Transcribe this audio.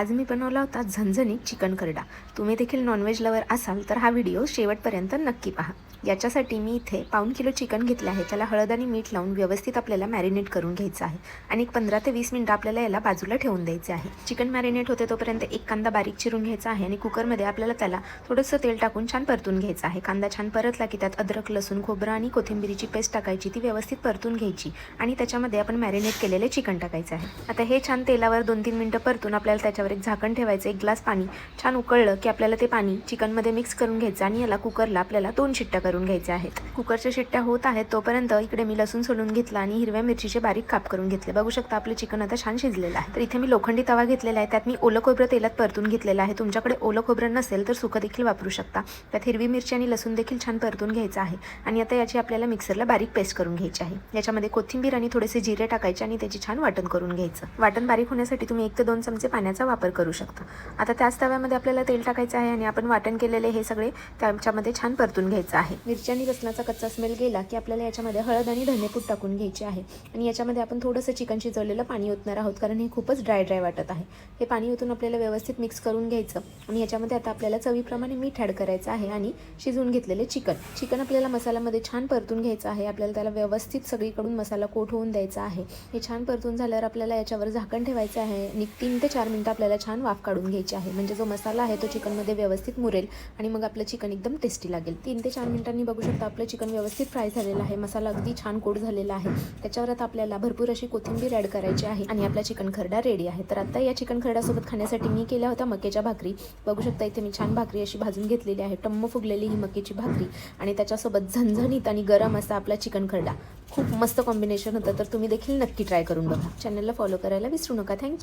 आज मी बनवला होता झणझणीत चिकन खरडा। तुम्ही देखील नॉनव्हेज लवर असाल तर हा व्हिडिओ शेवटपर्यंत नक्की पहा। याच्यासाठी मी इथे पाऊण किलो चिकन घेतले आहे। त्याला हळद आणि मीठ लावून व्यवस्थित आपल्याला मॅरिनेट करून घ्यायचं आहे आणि 15 ते 20 मिनिटं आपल्याला याला बाजूला ठेवून द्यायचे आहे। चिकन मॅरिनेट होते तोपर्यंत एक कांदा बारीक चिरून घ्यायचा आहे आणि कुकरमध्ये आपल्याला त्याला थोडंसं तेल टाकून छान परतून घ्यायचं आहे। कांदा छान परतला की त्यात अद्रक, लसूण, खोबरं आणि कोथिंबीरीची पेस्ट टाकायची, ती व्यवस्थित परतून घ्यायची आणि त्याच्यामध्ये आपण मॅरिनेट केलेले चिकन टाकायचं आहे। आता हे छान तेलावर 2-3 मिनिटं परतून आपल्याला त्याच्यावर एक झाकण ठेवायचं। एक ग्लास पाणी छान उकळलं की आपल्याला ते पाणी चिकनमध्ये मिक्स करून घ्यायचं आणि याला कुकरला आपल्याला 2 शिट्ट्या करून घ्यायच्या आहेत। कुकरच्या शिट्ट्या होत आहेत तोपर्यंत इकडे मी लसूण सोलून घेतला आणि हिरव्या मिरचीचे बारीक काप करून घेतले। बघू शकता आपलं चिकन आता छान शिजलेलं आहे। तर इथे मी लोखंडी तवा घेतलेला आहे, त्यात मी ओलं खोबरं तेलात परतून घेतलेलं आहे। तुमच्याकडे ओलं खोबरं नसेल तर सुकं देखील वापरू शकता। त्यात हिरवी मिरची आणि लसूण देखील छान परतून घ्यायचं आहे आणि आता याची आपल्याला मिक्सरला बारीक पेस्ट करून घ्यायची आहे। याच्यामध्ये कोथिंबीर आणि थोडेसे जिरे टाकायचे आणि त्याची छान वाटण करून घ्यायचं। वाटण बारीक होण्यासाठी तुम्ही 1 ते 2 चमचे पाण्याचा वापर करू शकता। आता त्याच तव्यामध्ये आपल्याला तेल टाकायचं आहे आणि आपण वाटण केलेले हे सगळे त्याच्यामध्ये छान परतून घ्यायचं आहे। मिरची आणि लसणाचा कच्चा स्मेल गेला की आपल्याला याच्यामध्ये हळद आणि धनेपूड टाकून घ्यायची आहे आणि याच्यामध्ये आपण थोडंसं चिकन शिजवलेलं पाणी ओतणार आहोत, कारण हे खूपच ड्राय वाटत आहे। हे पाणी ओतून आपल्याला व्यवस्थित मिक्स करून घ्यायचं आणि याच्यामध्ये आता आपल्याला चवीप्रमाणे मीठ ॲड करायचं आहे आणि शिजवून घेतलेले चिकन आपल्याला मसाल्यामध्ये छान परतून घ्यायचं आहे। आपल्याला त्याला व्यवस्थित सगळीकडून मसाला कोट होऊन द्यायचा आहे। हे छान परतून झाल्यावर आपल्याला याच्यावर झाकण ठेवायचं आहे आणि 3 ते 4 मिनिटं आपल्याला छान वाफ काढून घ्यायची आहे, म्हणजे जो मसाला आहे तो चिकनमध्ये व्यवस्थित मुरेल आणि मग आपलं चिकन एकदम टेस्टी लागेल। 3 ते 4 मिनिटांनी बघू शकता आपलं चिकन व्यवस्थित फ्राय झालेलं आहे। मसाला अगदी छान कोट झालेला आहे। त्याच्यावर आता आपल्याला भरपूर अशी कोथिंबीर ॲड करायची आहे आणि आपला चिकन खरडा रेडी आहे। तर आता या चिकन खरड्यासोबत खाण्यासाठी मी केल्या होत्या मक्याच्या भाकरी। बघू शकता इथे मी छान भाकरी अशी भाजून घेतलेली आहे, टम्म फुगलेली ही मक्याची भाकरी आणि त्याच्यासोबत झणझणीत आणि गरम असा आपला चिकन खरडा। खूप मस्त कॉम्बिनेशन होतं, तर तुम्ही देखील नक्की ट्राय करून बघा। चॅनलला फॉलो करायला विसरू नका। थँक्यू।